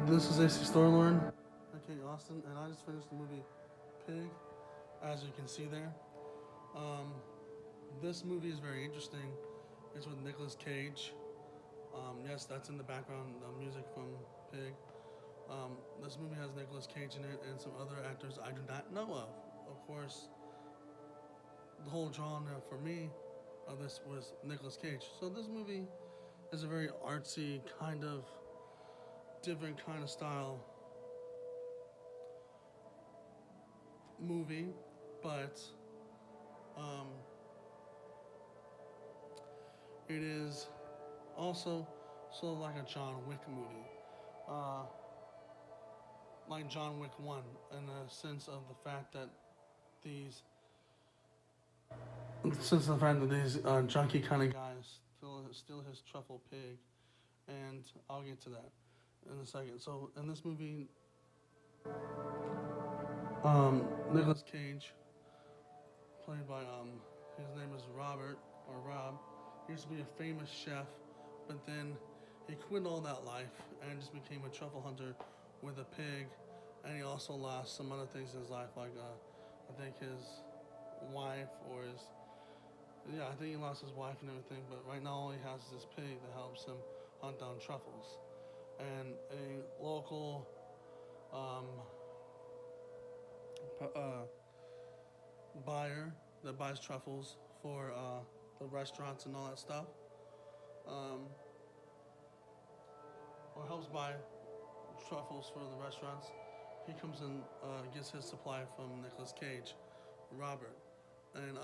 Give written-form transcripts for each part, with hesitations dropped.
This is AC Storylord, aka Austin, and I just finished the movie Pig, as you can see there. Um, this movie is very interesting. It's with Nicolas Cage. Yes, that's in the background, the music from Pig. This movie has Nicolas Cage in it and some other actors I do not know of. Of course, the whole genre for me of this was Nicolas Cage. So this movie is a very artsy, kind of different kind of style movie, but um, it is also sort of like a John Wick movie, uh, like John Wick One, in the sense of the fact that these, since the fact that these junkie kind of guys steal his truffle pig, and I'll get to that in a second. So in this movie, Nicolas Cage, played by his name is Robert or Rob. He used to be a famous chef, but then he quit all that life and just became a truffle hunter with a pig. And he also lost some other things in his life, like I think his wife or his, yeah, I think he lost his wife and everything. But right now all he has is this pig that helps him hunt down truffles. And a local um, buyer that buys truffles for the restaurants and all that stuff, um, or helps buy truffles for the restaurants. He comes and gets his supply from Nicolas Cage, Robert, and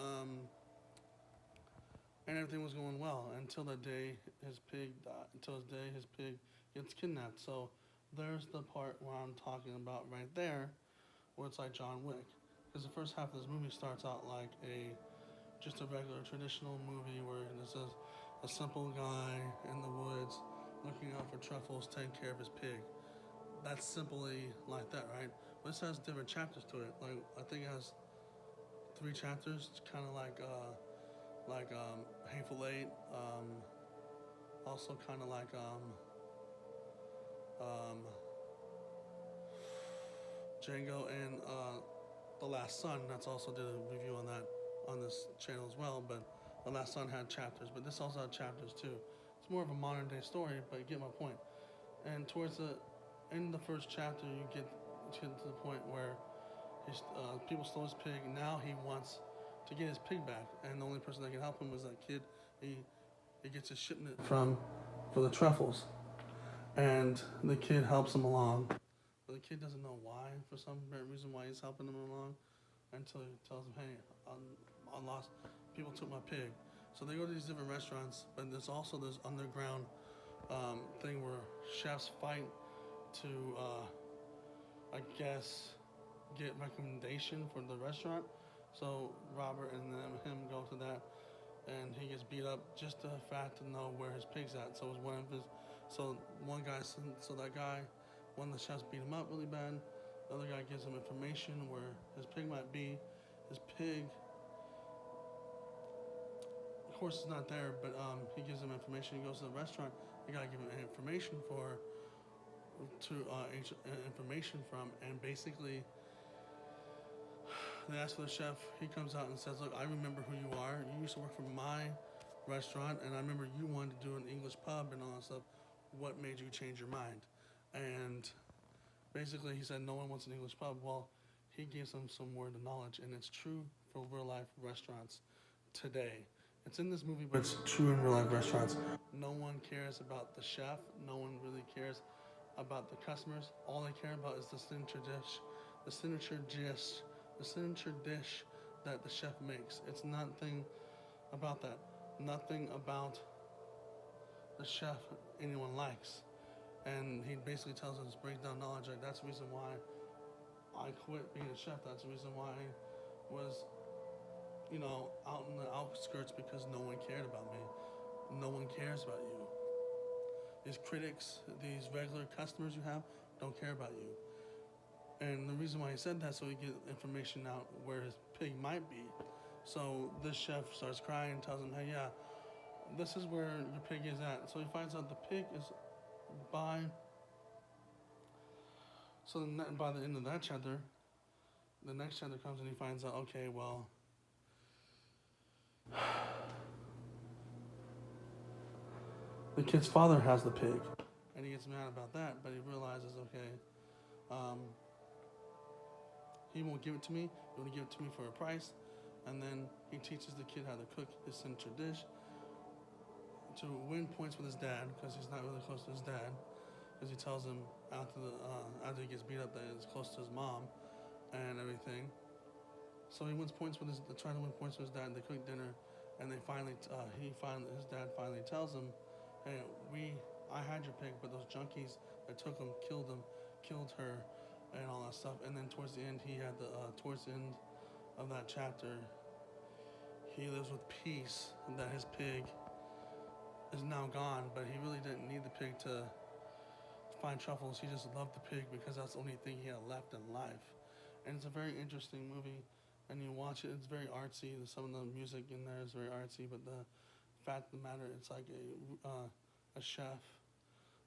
and everything was going well until the day his pig died. Until his day his pig gets kidnapped. So there's the part where I'm talking about right there, where it's like John Wick, because the first half of this movie starts out like a just a regular traditional movie where this is a simple guy in the woods looking out for truffles, taking care of his pig. That's simply like that, right? But this has different chapters to it. Like I think it has three chapters. It's kind of like Hateful Eight. Also kind of like um, Django and The Last Son. That's also did a review on that on this channel as well. But The Last Son had chapters, but this also had chapters too. It's more of a modern day story, but you get my point. And towards the end of the first chapter, you get to the point where people stole his pig. Now he wants to get his pig back, and the only person that can help him is that kid. He he gets his shipment from for the truffles, and the kid helps him along. But the kid doesn't know why, for some reason, why he's helping him along, until he tells him, "Hey, I lost. People took my pig." So they go to these different restaurants, but there's also this underground thing where chefs fight to, I guess, get recommendation for the restaurant. So Robert and him go to that, and he gets beat up just the fact to know where his pig's at. So it was one of his. So one guy, so that guy, one of the chefs beat him up really bad. The other guy gives him information where his pig might be. His pig, of course, is not there, but he gives him information. He goes to the restaurant. The guy gives him information information from, and basically they ask for the chef. He comes out and says, "Look, I remember who you are. You used to work for my restaurant, and I remember you wanted to do an English pub and all that stuff. What made you change your mind?" And basically, he said, "No one wants an English pub." Well, he gives them some word of knowledge, and it's true for real life restaurants today. It's in this movie, but it's true in real life restaurants. No one cares about the chef. No one really cares about the customers. All they care about is the signature dish, the signature dish, the signature dish that the chef makes. It's nothing about that. Nothing about the chef anyone likes. And he basically tells us, breaks down knowledge. Like that's the reason why I quit being a chef. That's the reason why I was, out in the outskirts, because no one cared about me. No one cares about you. These critics, these regular customers you have, don't care about you. And the reason why he said that, so he get information out where his pig might be. So this chef starts crying and tells him, "Hey, yeah, this is where your pig is at." So he finds out the pig is by So then by the end of that chapter, the next chapter comes and he finds out, okay, well, the kid's father has the pig, and he gets mad about that. But he realizes, okay, he won't give it to me. He won't give it to me for a price. And then he teaches the kid how to cook his signature dish to win points with his dad, because he's not really close to his dad. Because he tells him after he gets beat up that he's close to his mom and everything. So he wins points with trying to win points with his dad. They cook dinner, and his dad finally tells him, "Hey, I had your pig, but those junkies that took him killed her, and all that stuff." And then towards the end, towards the end of that chapter, he lives with peace that his pig is now gone, but he really didn't need the pig to find truffles. He just loved the pig because that's the only thing he had left in life. And it's a very interesting movie, and you watch it, it's very artsy. Some of the music in there is very artsy, but the fact of the matter, it's like a chef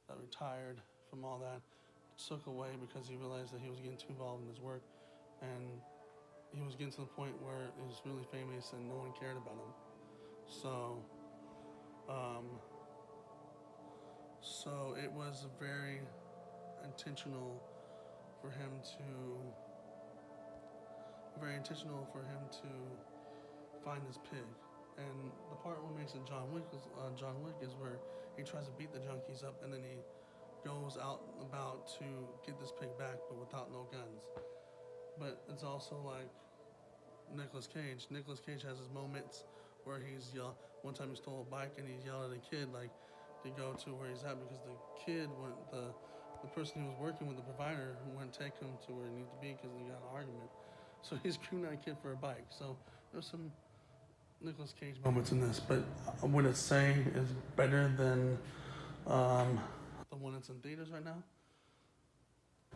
that retired from all that, took away because he realized that he was getting too involved in his work, and he was getting to the point where he was really famous and no one cared about him. So it was very intentional for him to find his pig. And the part what makes it John Wick is where he tries to beat the junkies up, and then he goes out about to get this pig back, but without no guns. But it's also like Nicolas Cage. Nicolas Cage has his moments where he's yell. One time he stole a bike and he yelled at a kid like to go to where he's at, because the kid went the person he was working with, the provider, wouldn't take him to where he needed to be because they got in an argument. So he's screaming at a kid for a bike. So there's some Nicolas Cage moments in this, but I wouldn't say is better than the one that's in theaters right now.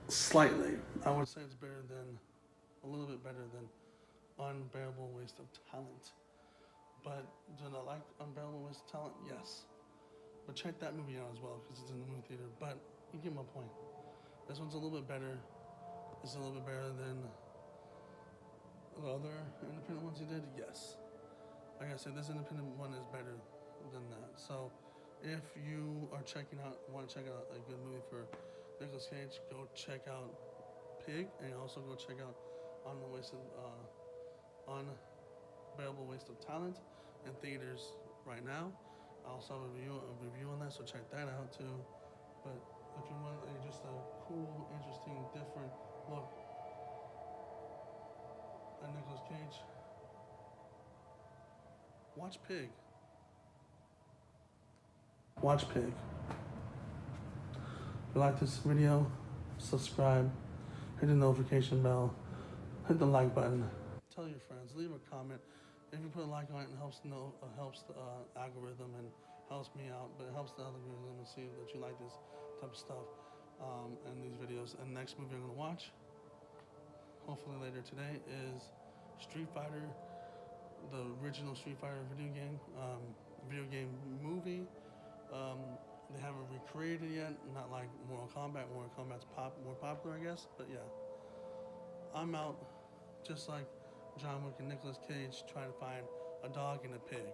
Slightly, I would say it's a little bit better than Unbearable Waste of Talent. But did I like Unbearable Waste of Talent? Yes. But check that movie out as well, because it's in the movie theater. But you get my point. This one's a little bit better. It's a little bit better than the other independent ones he did? Yes. Like I said, this independent one is better than that. So if you are want to check out a good movie for Nicolas Cage, go check out Pig, and also go check out Unbearable Waste of Talent in theaters right now. I also have a review on that, so check that out too. But if you want just a cool, interesting, different look at Nicolas Cage, watch Pig. Watch Pig. If you like this video, subscribe, hit the notification bell, hit the like button, tell your friends, leave a comment. If you put a like on it, it helps the algorithm and helps me out, but it helps the algorithm and see that you like this type of stuff and these videos. And the next movie I'm going to watch, hopefully later today, is Street Fighter, the original Street Fighter video game movie. They haven't recreated it yet, not like Mortal Kombat. Mortal Kombat's more popular, I guess. But yeah, I'm out, just like John Wick and Nicolas Cage trying to find a dog and a pig.